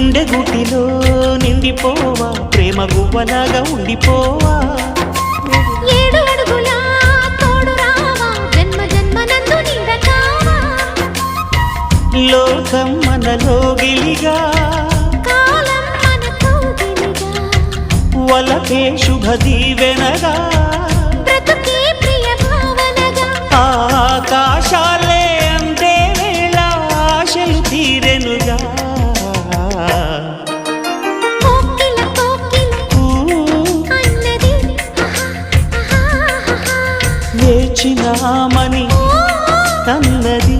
గుండె గుటిలో నిండిపోవా ప్రేమ గువ్వలాగా ఉండిపోవా ఏడు అడుగుల తోడు రావా జన్మ జన్మనందు నీడకావా లోకం మనలో గిలిగా కాలం మన కౌగిలిగా వలకే శుభ దీవెనగా బ్రతుకే ప్రియ భావనగా ఆకాశాలే అందే వేళ ఆశలు తీరెనుగా కోకిల కోకిల అన్నది వేచినామని తన్నది